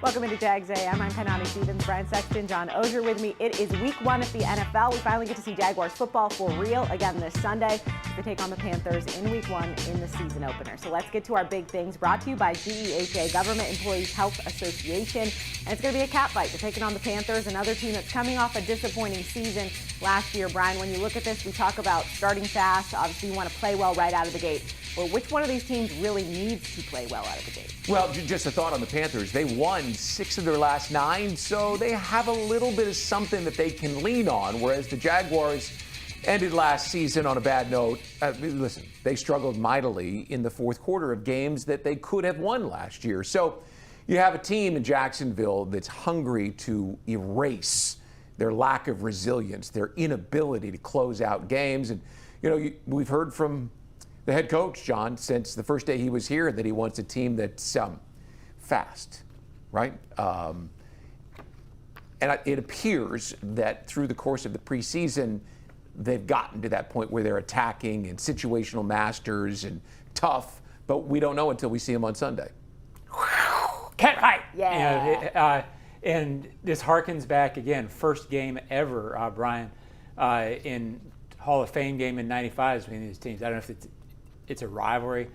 Welcome into Jags A.M. I'm Kainani Stevens, Sexton and John Oehser with me. It is week 1 of the NFL. We finally get to see Jaguars football for real again this Sunday. They take on the Panthers in week 1 in the season opener. So let's get to our big things, brought to you by GEHA, Government Employees Health Association. And it's going to be a cat fight. They're taking on the Panthers, another team that's coming off a disappointing season last year. Brian, when you look at this, we talk about starting fast. Obviously, you want to play well right out of the gate. Well, which one of these teams really needs to play well out of the gate? Well, just a thought on the Panthers. They won 6 of their last 9, so they have a little bit of something that they can lean on, whereas the Jaguars ended last season on a bad note. Listen, they struggled mightily in the fourth quarter of games that they could have won last year. So you have a team in Jacksonville that's hungry to erase their lack of resilience, their inability to close out games. And, we've heard from the head coach, John, since the first day he was here, that he wants a team that's fast, right? And it appears that through the course of the preseason, they've gotten to that point where they're attacking and situational masters and tough, but we don't know until we see them on Sunday. Cat fight! Yeah. And this harkens back again, first game ever, Brian, in Hall of Fame game in '95 between these teams. I don't know if it's a rivalry.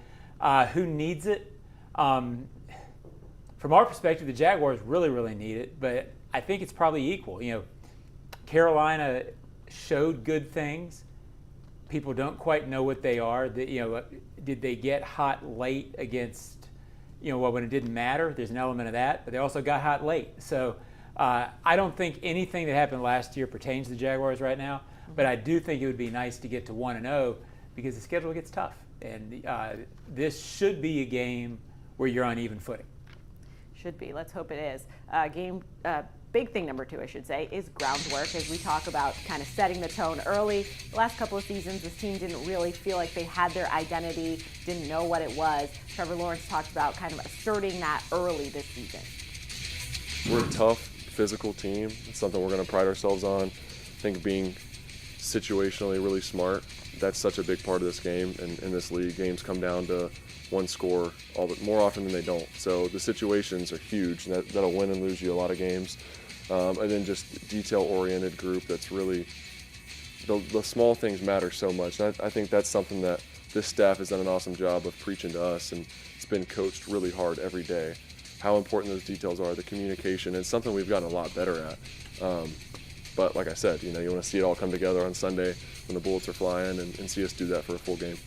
Who needs it? From our perspective, the Jaguars really need it, but I think it's probably equal. Carolina showed good things. People don't quite know what they are. Did they get hot late against, when it didn't matter? There's an element of that, but they also got hot late. So I don't think anything that happened last year pertains to the Jaguars right now, but I do think it would be nice to get to 1-0 because the schedule gets tough. And this should be a game where you're on even footing. Should be. Let's hope it is. Big thing number 2, I should say, is groundwork. As we talk about kind of setting the tone early. The last couple of seasons, this team didn't really feel like they had their identity, didn't know what it was. Trevor Lawrence talked about kind of asserting that early this season. We're a tough, physical team. It's something we're going to pride ourselves on. I think being situationally really smart, that's such a big part of this game. And in this league, games come down to one score more often than they don't. So the situations are huge. That'll win and lose you a lot of games. And then just detail-oriented group that's really, the small things matter so much. And I think that's something that this staff has done an awesome job of preaching to us, and it's been coached really hard every day. How important those details are, the communication, and something we've gotten a lot better at. But like I said, you want to see it all come together on Sunday when the bullets are flying and see us do that for a full game.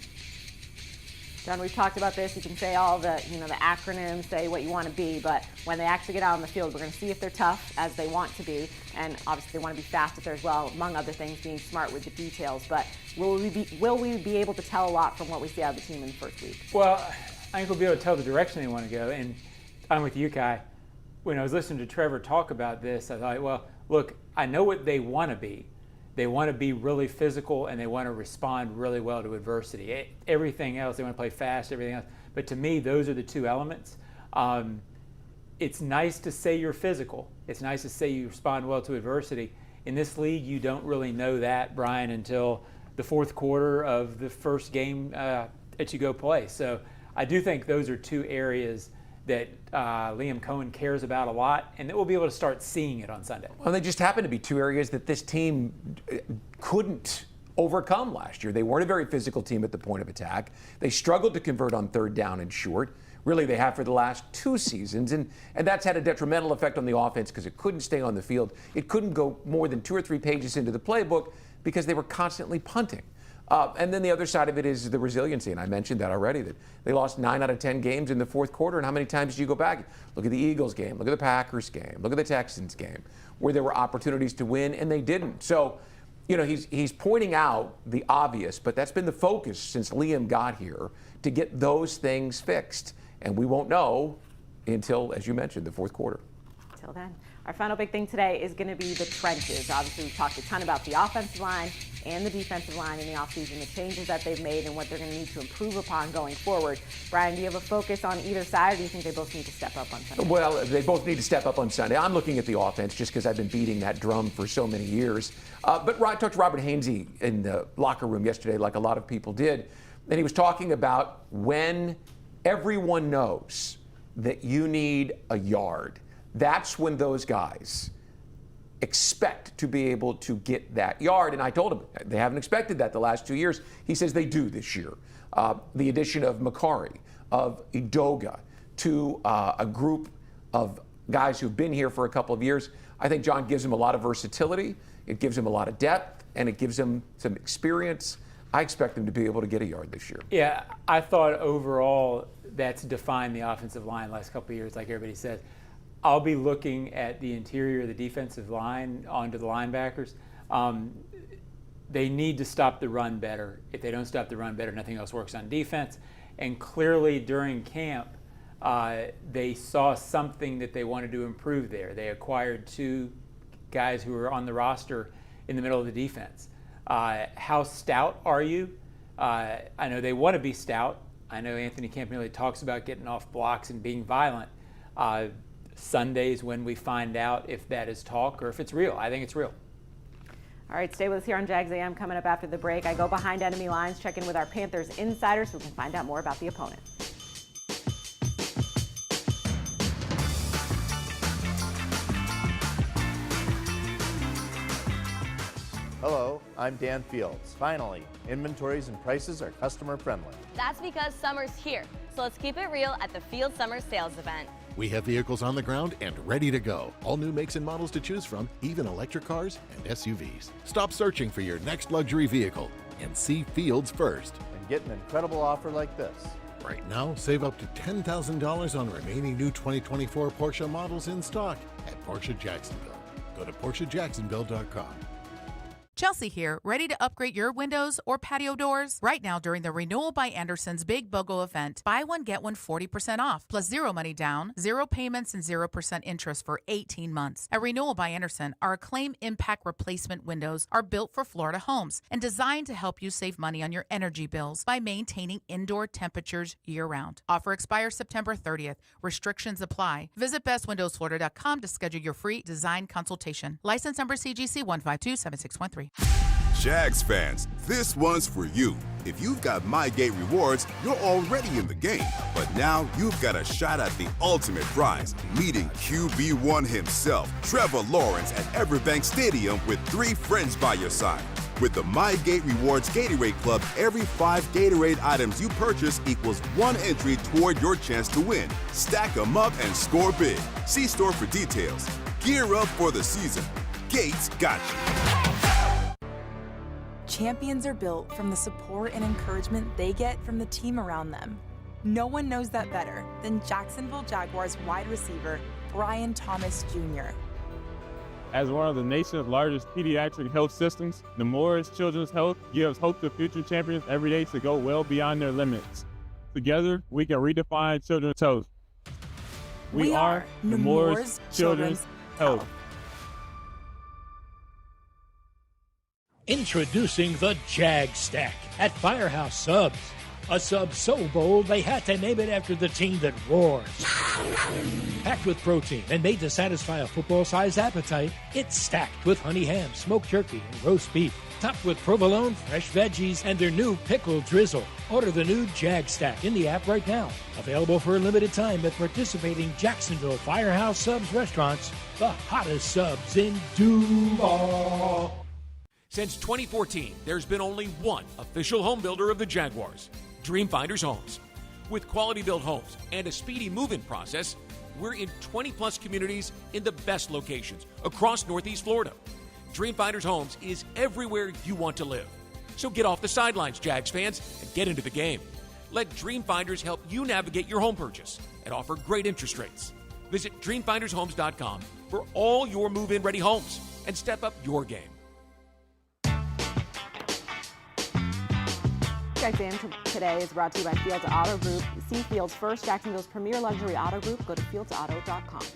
John, we've talked about this. You can say all the, the acronyms, say what you want to be, but when they actually get out on the field, we're going to see if they're tough as they want to be, and obviously they want to be fast if there as well, among other things, being smart with the details. But will we be able to tell a lot from what we see out of the team in the first week? Well, I think we'll be able to tell the direction they want to go, and I'm with you, Kai. When I was listening to Trevor talk about this, I thought, well, look, I know what they want to be. They want to be really physical, and they want to respond really well to adversity. Everything else, they want to play fast, everything else. But to me, those are the two elements. It's nice to say you're physical. It's nice to say you respond well to adversity. In this league, you don't really know that, Brian, until the fourth quarter of the first game that you go play. So I do think those are two areas that Liam Cohen cares about a lot, and that we'll be able to start seeing it on Sunday. Well, they just happen to be two areas that this team couldn't overcome last year. They weren't a very physical team at the point of attack. They struggled to convert on third down and short. Really, they have for the last 2 seasons, and that's had a detrimental effect on the offense because it couldn't stay on the field. It couldn't go more than 2 or 3 pages into the playbook because they were constantly punting. And then the other side of it is the resiliency, and I mentioned that already, that they lost 9 out of 10 games in the fourth quarter. And how many times do you go back? Look at the Eagles game, look at the Packers game, look at the Texans game, where there were opportunities to win and they didn't. So, he's pointing out the obvious, but that's been the focus since Liam got here, to get those things fixed. And we won't know until, as you mentioned, the fourth quarter. Until then. Our final big thing today is going to be the trenches. Obviously, we've talked a ton about the offensive line and the defensive line in the offseason, the changes that they've made and what they're going to need to improve upon going forward. Brian, do you have a focus on either side, or do you think they both need to step up on Sunday? Well, they both need to step up on Sunday. I'm looking at the offense just because I've been beating that drum for so many years. But I talked to Robert Hainsey in the locker room yesterday, like a lot of people did, and he was talking about when everyone knows that you need a yard, that's when those guys expect to be able to get that yard. And I told him they haven't expected that the last 2 years. He says they do this year. The addition of Makari, of Idoga, to a group of guys who've been here for a couple of years, I think John gives him a lot of versatility. It gives him a lot of depth, and it gives him some experience. I expect him to be able to get a yard this year. Yeah, I thought overall that's defined the offensive line the last couple of years, like everybody says. I'll be looking at the interior of the defensive line onto the linebackers. They need to stop the run better. If they don't stop the run better, nothing else works on defense. And clearly during camp, they saw something that they wanted to improve there. They acquired 2 guys who were on the roster in the middle of the defense. How stout are you? I know they want to be stout. I know Anthony Campanile talks about getting off blocks and being violent. Sunday's when we find out if that is talk or if it's real. I think it's real. All right, stay with us here on Jags A.M. Coming up after the break, I go behind enemy lines, check in with our Panthers insiders so we can find out more about the opponent. Hello, I'm Dan Fields. Finally, inventories and prices are customer friendly. That's because summer's here, so let's keep it real at the Field Summer Sales Event. We have vehicles on the ground and ready to go. All new makes and models to choose from, even electric cars and SUVs. Stop searching for your next luxury vehicle and see Fields first. And get an incredible offer like this. Right now, save up to $10,000 on remaining new 2024 Porsche models in stock at Porsche Jacksonville. Go to PorscheJacksonville.com. Chelsea here, ready to upgrade your windows or patio doors? Right now during the Renewal by Anderson's Big BOGO event, buy one, get one 40% off, plus 0 money down, 0 payments, and 0% interest for 18 months. At Renewal by Anderson, our Acclaim Impact Replacement windows are built for Florida homes and designed to help you save money on your energy bills by maintaining indoor temperatures year-round. Offer expires September 30th. Restrictions apply. Visit bestwindowsflorida.com to schedule your free design consultation. License number CGC 1527613. Jags fans, this one's for you. If you've got MyGate rewards, you're already in the game. But now you've got a shot at the ultimate prize, meeting QB1 himself, Trevor Lawrence, at Everbank Stadium with 3 friends by your side. With the MyGate Rewards Gatorade Club, every 5 Gatorade items you purchase equals 1 entry toward your chance to win. Stack them up and score big. See store for details. Gear up for the season. Gates got you. Champions are built from the support and encouragement they get from the team around them. No one knows that better than Jacksonville Jaguars wide receiver Brian Thomas Jr. As one of the nation's largest pediatric health systems, Nemours Children's Health gives hope to future champions every day to go well beyond their limits. Together, we can redefine children's health. We are Nemours Children's Health. Introducing the Jag Stack at Firehouse Subs. A sub so bold they had to name it after the team that roars. Packed with protein and made to satisfy a football-sized appetite, it's stacked with honey ham, smoked turkey, and roast beef. Topped with provolone, fresh veggies, and their new pickle drizzle. Order the new Jag Stack in the app right now. Available for a limited time at participating Jacksonville Firehouse Subs restaurants. The hottest subs in Duval. Since 2014, there's been only one official home builder of the Jaguars, Dreamfinders Homes. With quality-built homes and a speedy move-in process, we're in 20-plus communities in the best locations across Northeast Florida. Dreamfinders Homes is everywhere you want to live. So get off the sidelines, Jags fans, and get into the game. Let Dreamfinders help you navigate your home purchase and offer great interest rates. Visit DreamfindersHomes.com for all your move-in ready homes and step up your game. Jags A.M. today is brought to you by Fields Auto Group. See Fields first, Jacksonville's premier luxury auto group. Go to fieldsauto.com.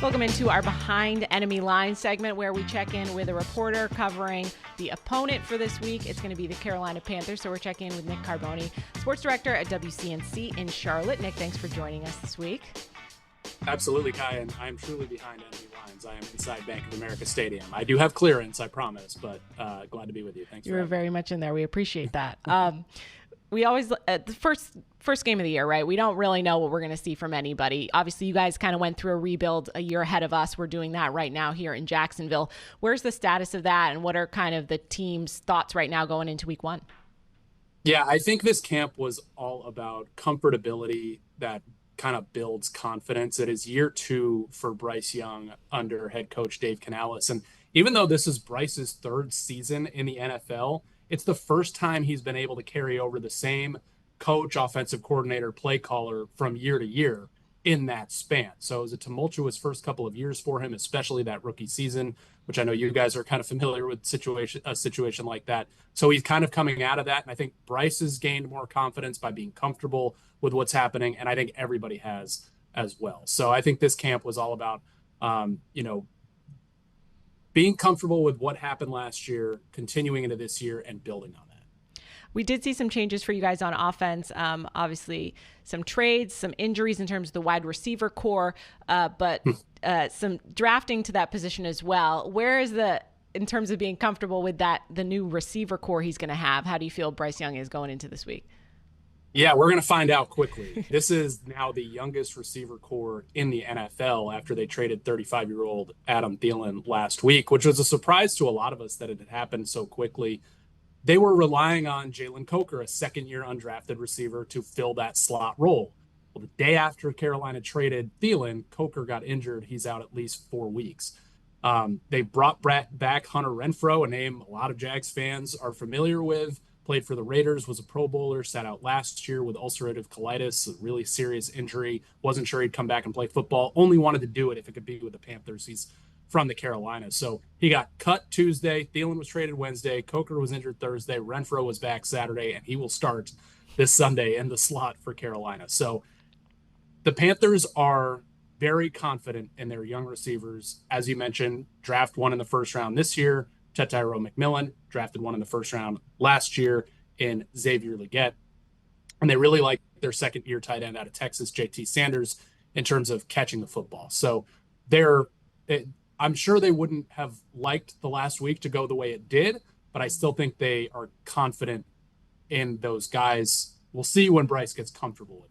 Welcome into our Behind Enemy Lines segment where we check in with a reporter covering the opponent for this week. It's going to be the Carolina Panthers, so we're checking in with Nick Carboni, sports director at WCNC in Charlotte. Nick, thanks for joining us this week. Absolutely, Kai, and I am truly behind enemy lines. I am inside Bank of America Stadium. I do have clearance, I promise, but glad to be with you. Thanks. You were very much in there. We appreciate that. we always the first game of the year, right? We don't really know what we're going to see from anybody. Obviously, you guys kind of went through a rebuild a year ahead of us. We're doing that right now here in Jacksonville. Where's the status of that, and what are kind of the team's thoughts right now going into week 1? Yeah, I think this camp was all about comfortability that kind of builds confidence. It is year 2 for Bryce Young under head coach Dave Canales. And even though this is Bryce's 3rd season in the NFL, it's the first time he's been able to carry over the same coach, offensive coordinator, play caller from year to year in that span. So it was a tumultuous first couple of years for him, especially that rookie season, which I know you guys are kind of familiar with a situation like that. So he's kind of coming out of that. And I think Bryce has gained more confidence by being comfortable with what's happening. And I think everybody has as well. So I think this camp was all about, being comfortable with what happened last year, continuing into this year, and building on that. We did see some changes for you guys on offense. Obviously, some trades, some injuries in terms of the wide receiver core, but some drafting to that position as well. Where is in terms of being comfortable with the new receiver core he's going to have? How do you feel Bryce Young is going into this week? Yeah, we're going to find out quickly. This is now the youngest receiver core in the NFL after they traded 35-year-old Adam Thielen last week, which was a surprise to a lot of us that it had happened so quickly. They were relying on Jalen Coker, a second-year undrafted receiver, to fill that slot role. Well, the day after Carolina traded Thielen, Coker got injured. He's out at least 4 weeks. They brought back Hunter Renfrow, a name a lot of Jags fans are familiar with. Played for the Raiders, was a Pro Bowler, sat out last year with ulcerative colitis, a really serious injury. Wasn't sure he'd come back and play football. Only wanted to do it if it could be with the Panthers. He's from the Carolinas. So he got cut Tuesday. Thielen was traded Wednesday. Coker was injured Thursday. Renfrow was back Saturday, and he will start this Sunday in the slot for Carolina. So the Panthers are very confident in their young receivers. As you mentioned, draft 1 in the first round this year, Tetairoa McMillan, drafted 1 in the first round last year in Xavier Legette. And they really like their second-year tight end out of Texas, JT Sanders, in terms of catching the football. So I'm sure they wouldn't have liked the last week to go the way it did, but I still think they are confident in those guys. We'll see when Bryce gets comfortable with them.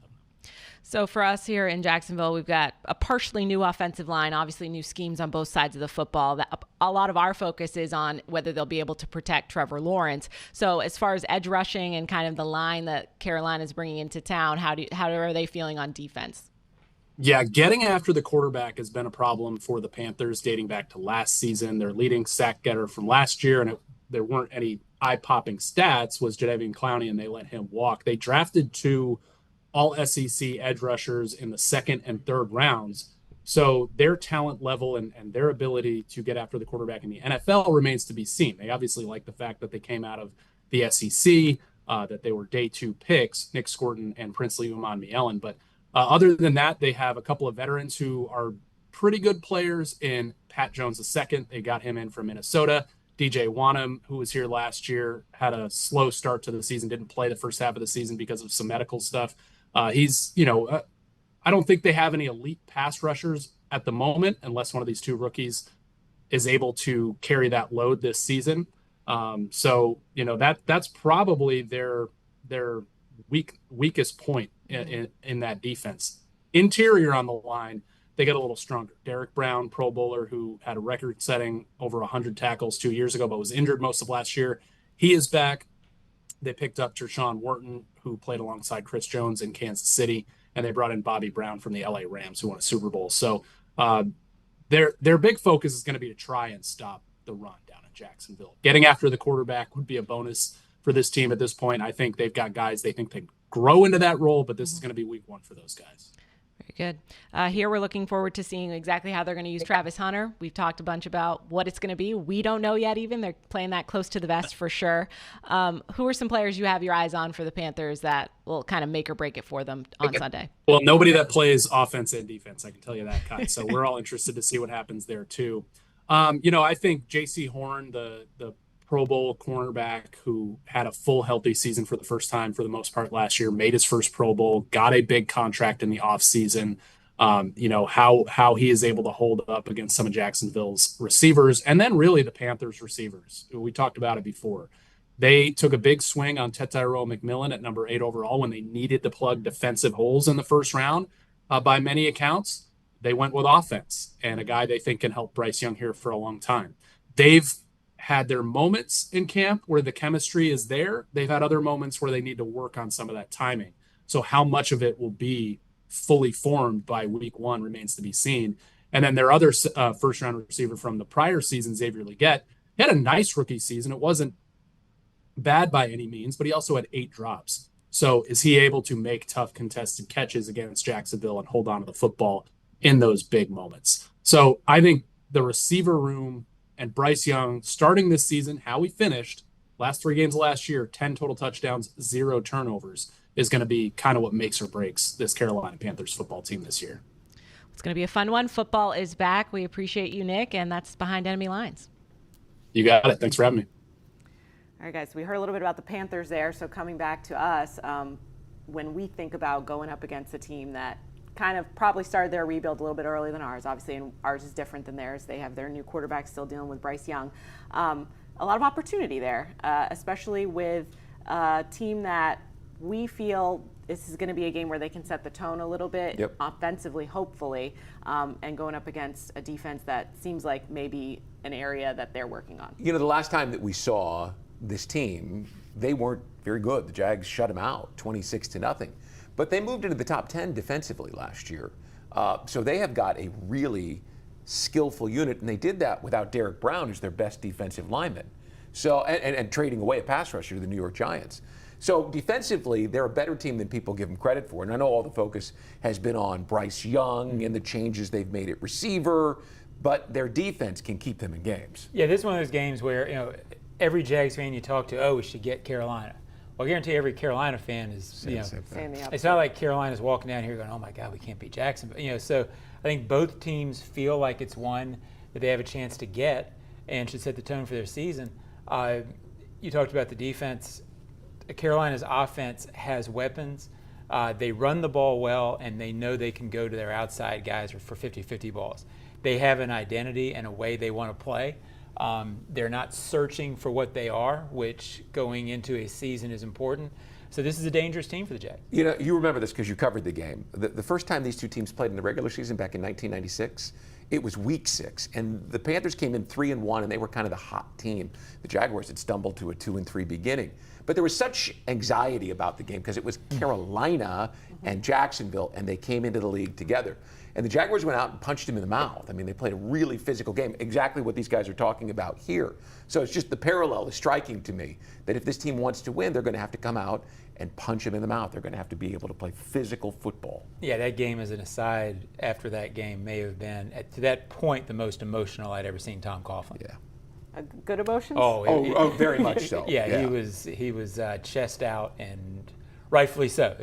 So for us here in Jacksonville, we've got a partially new offensive line, obviously new schemes on both sides of the football. A lot of our focus is on whether they'll be able to protect Trevor Lawrence. So as far as edge rushing and kind of the line that Carolina is bringing into town, how are they feeling on defense? Yeah, getting after the quarterback has been a problem for the Panthers dating back to last season. Their leading sack getter from last year, and there weren't any eye-popping stats, was Jadeveon Clowney, and they let him walk. They drafted 2 all-SEC edge rushers in the 2nd and 3rd rounds. So their talent level and their ability to get after the quarterback in the NFL remains to be seen. They obviously like the fact that they came out of the SEC, that they were day 2 picks, Nick Scorton and Princely Uman-Mielen. But other than that, they have a couple of veterans who are pretty good players in Pat Jones II. They got him in from Minnesota. DJ Wanham, who was here last year, had a slow start to the season, didn't play the first half of the season because of some medical stuff. I don't think they have any elite pass rushers at the moment, unless one of these 2 rookies is able to carry that load this season. That's probably their weakest point in that defense. Interior on the line, they get a little stronger. Derek Brown, Pro Bowler, who had a record-setting over 100 tackles 2 years ago, but was injured most of last year. He is back. They picked up Tershawn Wharton, who played alongside Chris Jones in Kansas City, and they brought in Bobby Brown from the LA Rams, who won a Super Bowl. So their big focus is going to be to try and stop the run down in Jacksonville. Getting after the quarterback would be a bonus for this team at this point. I think they've got guys they think they grow into that role, but this is going to be week 1 for those guys. Very good. Here we're looking forward to seeing exactly how they're going to use Travis Hunter. We've talked a bunch about what it's going to be. We don't know yet even. They're playing that close to the vest for sure. Who are some players you have your eyes on for the Panthers that will kind of make or break it for them on Sunday? Well, nobody that plays offense and defense, I can tell you that, Kai. So we're all interested to see what happens there too. I think J.C. Horn, the Pro Bowl cornerback who had a full healthy season for the first time for the most part last year, made his first Pro Bowl, got a big contract in the offseason. How he is able to hold up against some of Jacksonville's receivers, and then really the Panthers receivers. We talked about it before. They took a big swing on Tetairoa McMillan at number 8 overall when they needed to plug defensive holes in the first round. By many accounts, they went with offense and a guy they think can help Bryce Young here for a long time. They've had their moments in camp where the chemistry is there. They've had other moments where they need to work on some of that timing. So how much of it will be fully formed by week 1 remains to be seen. And then their other first-round receiver from the prior season, Xavier Legette, he had a nice rookie season. It wasn't bad by any means, but he also had 8 drops. So is he able to make tough contested catches against Jacksonville and hold on to the football in those big moments? So I think the receiver room and Bryce Young starting this season, how he finished, last 3 games of last year, 10 total touchdowns, 0 turnovers, is going to be kind of what makes or breaks this Carolina Panthers football team this year. It's going to be a fun one. Football is back. We appreciate you, Nick, and that's Behind Enemy Lines. You got it. Thanks for having me. All right, guys, we heard a little bit about the Panthers there. So coming back to us, when we think about going up against a team that kind of probably started their rebuild a little bit earlier than ours, obviously, and ours is different than theirs. They have their new quarterback still dealing with Bryce Young. A lot of opportunity there, especially with a team that we feel this is going to be a game where they can set the tone a little bit offensively, hopefully, and going up against a defense that seems like maybe an area that they're working on. You know, the last time that we saw this team, they weren't very good. The Jags shut them out 26-0. But they moved into the top 10 defensively last year. So they have got a really skillful unit, and they did that without Derek Brown, who's their best defensive lineman. So and trading away a pass rusher to the New York Giants. So defensively, they're a better team than people give them credit for. And I know all the focus has been on Bryce Young and the changes they've made at receiver, but their defense can keep them in games. Yeah, this is one of those games where, you know, every Jags fan you talk to, we should get Carolina. Well, I guarantee every Carolina fan is, saying it's not like Carolina's walking down here going, oh my God, we can't beat Jacksonville. You know, so I think both teams feel like it's one that they have a chance to get and should set the tone for their season. You talked about the defense. Carolina's offense has weapons. They run the ball well, and they know they can go to their outside guys for 50-50 balls. They have an identity and a way they want to play. They're not searching for what they are, which going into a season is important. So this is a dangerous team for the Jags. You know, you remember this because you covered the game. The first time these two teams played in the regular season back in 1996, it was week 6, and the Panthers came in 3-1, and they were kind of the hot team. The Jaguars had stumbled to a 2-3 beginning. But there was such anxiety about the game because it was Carolina and Jacksonville, and they came into the league together. And the Jaguars went out and punched him in the mouth. I mean, they played a really physical game, exactly what these guys are talking about here. So it's just the parallel is striking to me that if this team wants to win, they're going to have to come out and punch him in the mouth. They're going to have to be able to play physical football. Yeah, that game as an aside after that game may have been, to that point, the most emotional I'd ever seen Tom Coughlin. Yeah. Good emotions? Oh, very much so. Yeah, he was chest out, and rightfully so.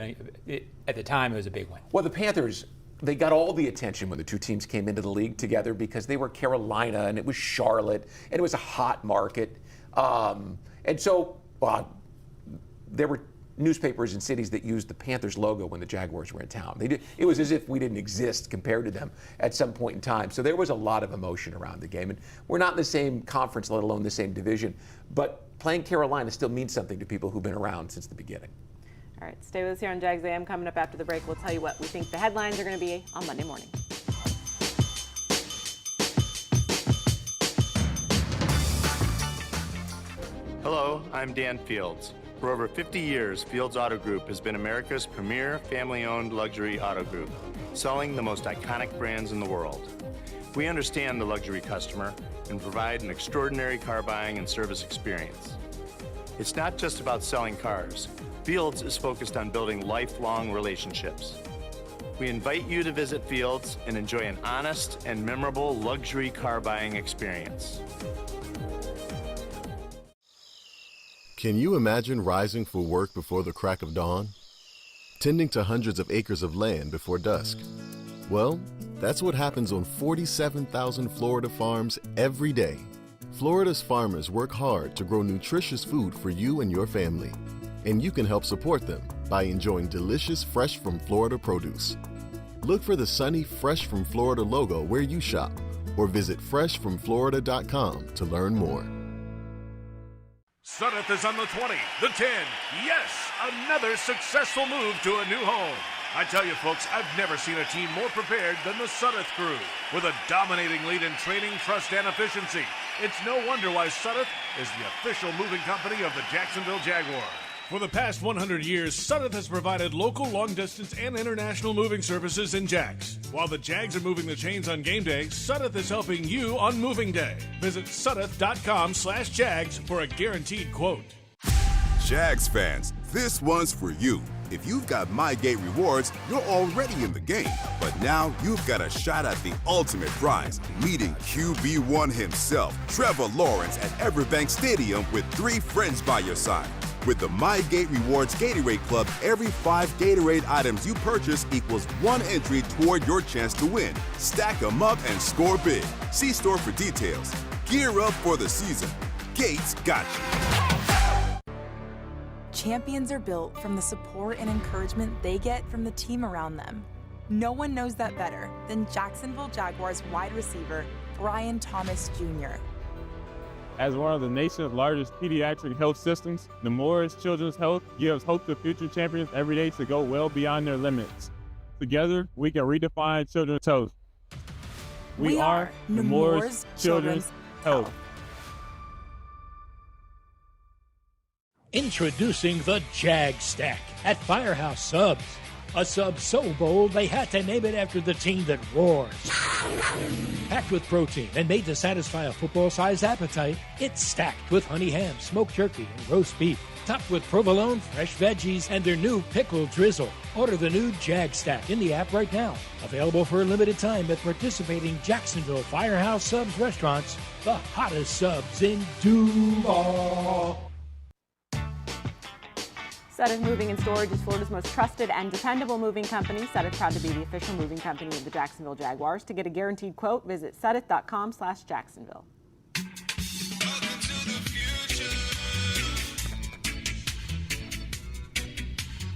At the time, it was a big win. Well, the Panthers, they got all the attention when the two teams came into the league together because they were Carolina and it was Charlotte and it was a hot market. And so there were newspapers in cities that used the Panthers logo when the Jaguars were in town. It was as if we didn't exist compared to them at some point in time. So there was a lot of emotion around the game. And we're not in the same conference, let alone the same division. But playing Carolina still means something to people who've been around since the beginning. All right, stay with us here on Jags A.M. Coming up after the break, we'll tell you what we think the headlines are going to be on Monday morning. Hello, I'm Dan Fields. For over 50 years, Fields Auto Group has been America's premier family-owned luxury auto group, selling the most iconic brands in the world. We understand the luxury customer and provide an extraordinary car buying and service experience. It's not just about selling cars. Fields is focused on building lifelong relationships. We invite you to visit Fields and enjoy an honest and memorable luxury car buying experience. Can you imagine rising for work before the crack of dawn? Tending to hundreds of acres of land before dusk? Well, that's what happens on 47,000 Florida farms every day. Florida's farmers work hard to grow nutritious food for you and your family. And you can help support them by enjoying delicious Fresh from Florida produce. Look for the sunny Fresh from Florida logo where you shop or visit freshfromflorida.com to learn more. Sudeth is on the 20, the 10. Yes, another successful move to a new home. I tell you, folks, I've never seen a team more prepared than the Sudeth crew. With a dominating lead in training, trust, and efficiency, it's no wonder why Sudeth is the official moving company of the Jacksonville Jaguars. For the past 100 years, Sudeth has provided local, long-distance, and international moving services in Jax. While the Jags are moving the chains on game day, Sudeth is helping you on moving day. Visit Sudeth.com/Jags for a guaranteed quote. Jags fans, this one's for you. If you've got MyGate rewards, you're already in the game. But now you've got a shot at the ultimate prize, meeting QB1 himself, Trevor Lawrence, at Everbank Stadium with 3 friends by your side. With the MyGate Rewards Gatorade Club, every 5 Gatorade items you purchase equals 1 entry toward your chance to win. Stack them up and score big. See store for details. Gear up for the season. Gates got you. Champions are built from the support and encouragement they get from the team around them. No one knows that better than Jacksonville Jaguars wide receiver Brian Thomas Jr. As one of the nation's largest pediatric health systems, Nemours Children's Health gives hope to future champions every day to go well beyond their limits. Together, we can redefine children's health. We are Nemours Children's Health. Introducing the Jag Stack at Firehouse Subs. A sub so bold they had to name it after the team that roars. Packed with protein and made to satisfy a football-sized appetite, it's stacked with honey ham, smoked turkey, and roast beef. Topped with provolone, fresh veggies, and their new pickle drizzle. Order the new Jag Stack in the app right now. Available for a limited time at participating Jacksonville Firehouse Subs restaurants. The hottest subs in Duval. Sudeth Moving and Storage is Florida's most trusted and dependable moving company. Sudeth proud to be the official moving company of the Jacksonville Jaguars. To get a guaranteed quote, visit Sudeth.com/Jacksonville.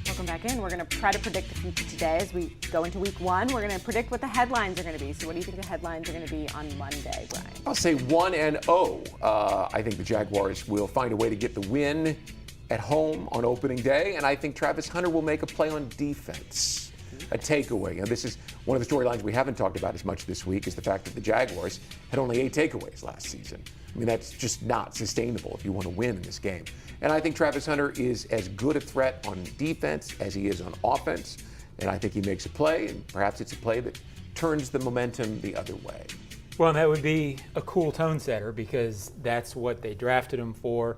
Welcome back in. We're going to try to predict the future today as we go into week 1. We're going to predict what the headlines are going to be. So what do you think the headlines are going to be on Monday, Brian? I'll say 1-0. I think the Jaguars will find a way to get the win at home on opening day, and I think Travis Hunter will make a play on defense. A takeaway. And this is one of the storylines we haven't talked about as much this week, is the fact that the Jaguars had only 8 takeaways last season. I mean, that's just not sustainable if you want to win in this game. And I think Travis Hunter is as good a threat on defense as he is on offense, and I think he makes a play, and perhaps it's a play that turns the momentum the other way. Well, and that would be a cool tone setter, because that's what they drafted him for.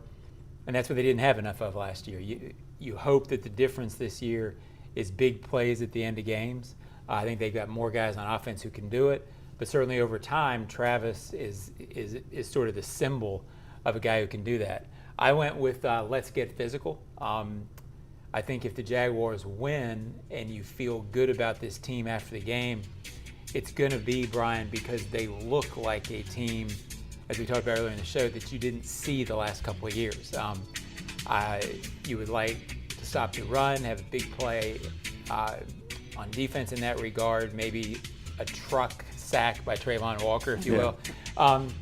And that's what they didn't have enough of last year. You hope that the difference this year is big plays at the end of games. I think they've got more guys on offense who can do it. But certainly over time, Travis is sort of the symbol of a guy who can do that. I went with let's get physical. I think if the Jaguars win and you feel good about this team after the game, it's going to be, Brian, because they look like a team, as we talked about earlier in the show, that you didn't see the last couple of years. You would like to stop the run, have a big play on defense in that regard, maybe a truck sack by Trayvon Walker, if you will. And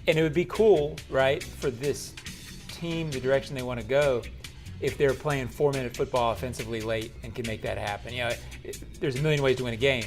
it would be cool, right, for this team, the direction they want to go, if they're playing 4-minute football offensively late and can make that happen. You know, there's a million ways to win a game.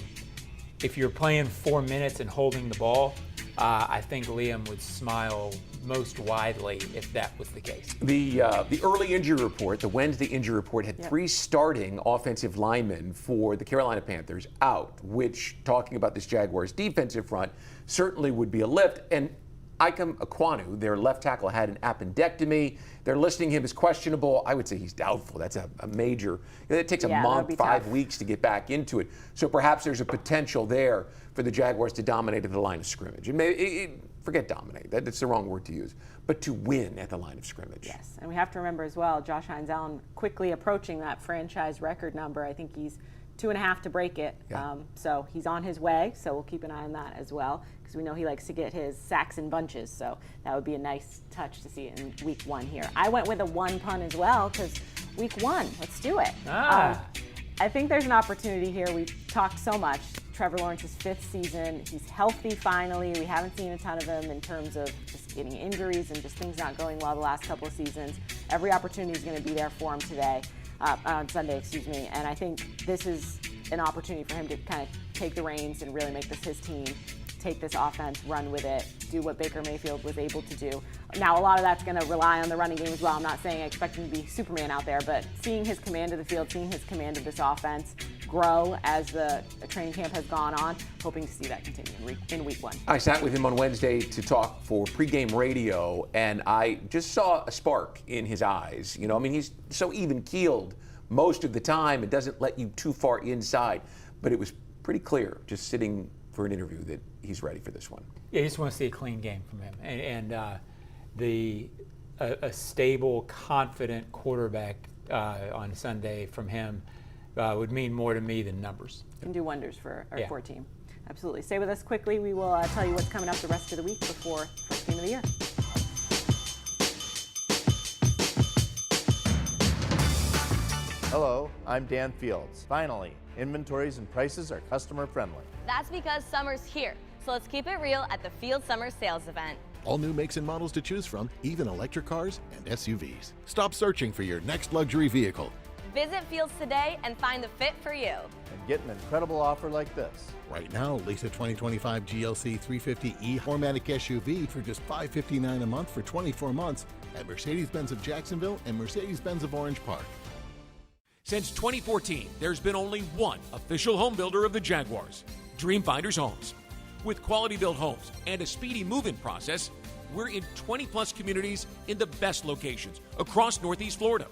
If you're playing 4 minutes and holding the ball, I think Liam would smile most widely if that was the case. The early injury report, the Wednesday injury report, had 3 starting offensive linemen for the Carolina Panthers out, which, talking about this Jaguars defensive front, certainly would be a lift. And Ikem Ekwonu, their left tackle, had an appendectomy. They're listing him as questionable. I would say he's doubtful. That's a major, it takes a month, 5 weeks to get back into it. So perhaps there's a potential there for the Jaguars to dominate at the line of scrimmage. And forget dominate, that's the wrong word to use, but to win at the line of scrimmage. Yes, and we have to remember as well, Josh Hines-Allen quickly approaching that franchise record number. I think he's 2.5 to break it. So he's on his way, so we'll keep an eye on that as well, because we know he likes to get his sacks in bunches, so that would be a nice touch to see in week 1 here. I went with a 1 pun as well, because week 1, let's do it. I think there's an opportunity here. We've talked so much. Trevor Lawrence's 5th season. He's healthy finally. We haven't seen a ton of him in terms of just getting injuries and just things not going well the last couple of seasons. Every opportunity is going to be there for him today, on Sunday, And I think this is an opportunity for him to kind of take the reins and really make this his team, take this offense, run with it, do what Baker Mayfield was able to do. Now, a lot of that's going to rely on the running game as well. I'm not saying I expect him to be Superman out there, but seeing his command of the field, seeing his command of this offense grow as the training camp has gone on, hoping to see that continue in week 1. I sat with him on Wednesday to talk for pregame radio, and I just saw a spark in his eyes. You know, I mean, he's so even-keeled most of the time. It doesn't let you too far inside, but it was pretty clear just sitting for an interview that he's ready for this one. Yeah, you just want to see a clean game from him, and a stable, confident quarterback on Sunday from him would mean more to me than numbers. Can do wonders for our core team. Absolutely. Stay with us quickly. We will tell you what's coming up the rest of the week before first game of the year. Hello, I'm Dan Fields. Finally, inventories and prices are customer friendly. That's because summer's here. So let's keep it real at the Field Summer Sales Event. All new makes and models to choose from, even electric cars and SUVs. Stop searching for your next luxury vehicle. Visit Fields today and find the fit for you. And get an incredible offer like this. Right now, lease a 2025 GLC 350e 4MATIC SUV for just $559 a month for 24 months at Mercedes-Benz of Jacksonville and Mercedes-Benz of Orange Park. Since 2014, there's been only one official home builder of the Jaguars, Dream Finders Homes. With quality-built homes and a speedy move-in process, we're in 20-plus communities in the best locations across Northeast Florida.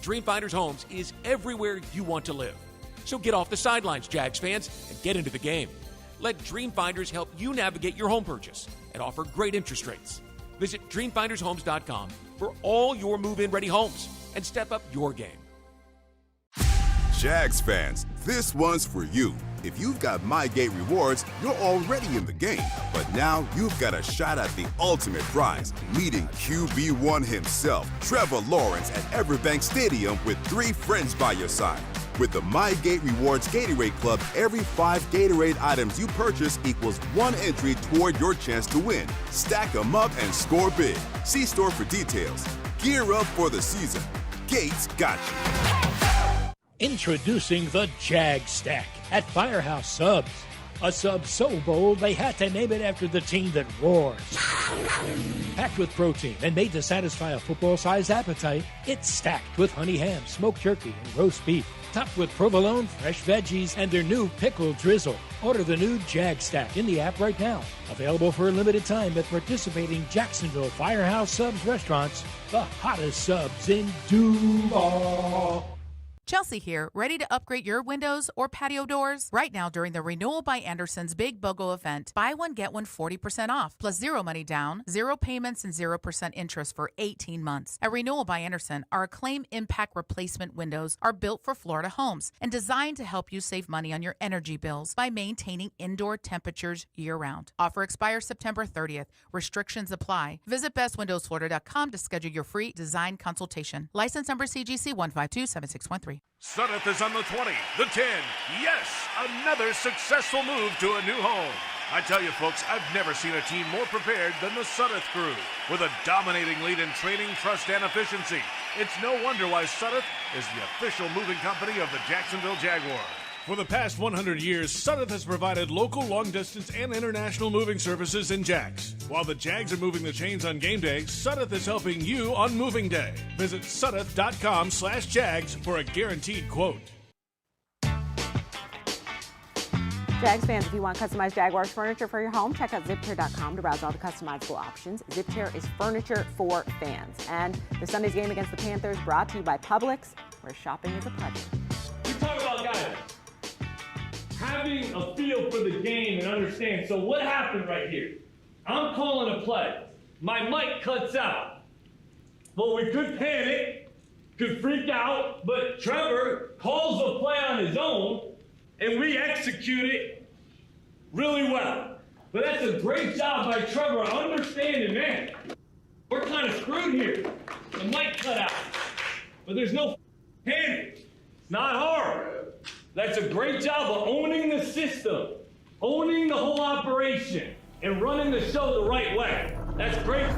Dream Finders Homes is everywhere you want to live. So get off the sidelines, Jags fans, and get into the game. Let Dream Finders help you navigate your home purchase and offer great interest rates. Visit DreamFindersHomes.com for all your move-in ready homes and step up your game. Jags fans, this one's for you. If you've got MyGate rewards, you're already in the game. But now you've got a shot at the ultimate prize, meeting QB1 himself, Trevor Lawrence, at Everbank Stadium with 3 friends by your side. With the MyGate Rewards Gatorade Club, every 5 Gatorade items you purchase equals 1 entry toward your chance to win. Stack them up and score big. See store for details. Gear up for the season. Gates got you. Introducing the Jag Stack at Firehouse Subs. A sub so bold they had to name it after the team that roars. Packed with protein and made to satisfy a football-sized appetite, it's stacked with honey ham, smoked turkey, and roast beef. Topped with provolone, fresh veggies, and their new pickle drizzle. Order the new Jag Stack in the app right now. Available for a limited time at participating Jacksonville Firehouse Subs restaurants. The hottest subs in Duval. Chelsea here, ready to upgrade your windows or patio doors? Right now during the Renewal by Anderson's Big BOGO event, buy one, get one 40% off, plus 0 money down, 0 payments, and 0% interest for 18 months. At Renewal by Anderson, our Acclaim Impact Replacement windows are built for Florida homes and designed to help you save money on your energy bills by maintaining indoor temperatures year-round. Offer expires September 30th. Restrictions apply. Visit bestwindowsflorida.com to schedule your free design consultation. License number CGC 1527613. Sudeth is on the 20, the 10. Yes, another successful move to a new home. I tell you, folks, I've never seen a team more prepared than the Sudeth crew. With a dominating lead in training, trust, and efficiency, it's no wonder why Sudeth is the official moving company of the Jacksonville Jaguars. For the past 100 years, Sudeth has provided local, long-distance, and international moving services in Jags. While the Jags are moving the chains on game day, Sudeth is helping you on moving day. Visit Sudeth.com/Jags for a guaranteed quote. Jags fans, if you want customized Jaguars furniture for your home, check out ZipChair.com to browse all the customizable options. ZipChair is furniture for fans. And the Sunday's game against the Panthers brought to you by Publix, where shopping is a pleasure. We talk about guys having a feel for the game and understand. So what happened right here? I'm calling a play. My mic cuts out. Well, we could panic, could freak out, but Trevor calls the play on his own, and we execute it really well. But that's a great job by Trevor understanding, man, we're kind of screwed here. The mic cut out, but there's no panic. It's not hard. That's a great job of owning the system. owning the whole operation and running the show the right way. That's great.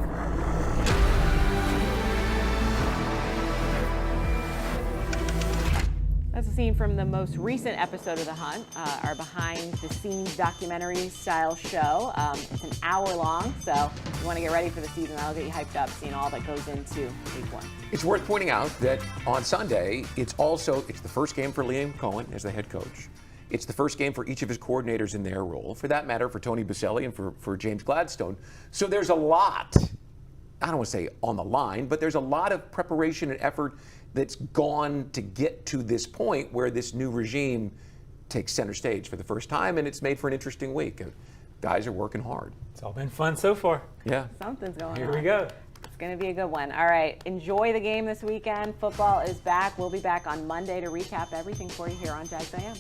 That's a scene from the most recent episode of The Hunt, our behind-the-scenes documentary-style show. It's an hour long, so if you want to get ready for the season, that'll get you hyped up, seeing all that goes into week one. It's worth pointing out that on Sunday, it's the first game for Liam Cohen as the head coach. It's the first game for each of his coordinators in their role. For that matter, for Tony Boselli and for James Gladstone. So there's a lot, I don't want to say on the line, but there's a lot of preparation and effort that's gone to get to this point where this new regime takes center stage for the first time, and it's made for an interesting week. And guys are working hard. It's all been fun so far. Yeah. Something's going on. Here we go. It's going to be a good one. All right, enjoy the game this weekend. Football is back. We'll be back on Monday to recap everything for you here on Jags A.M.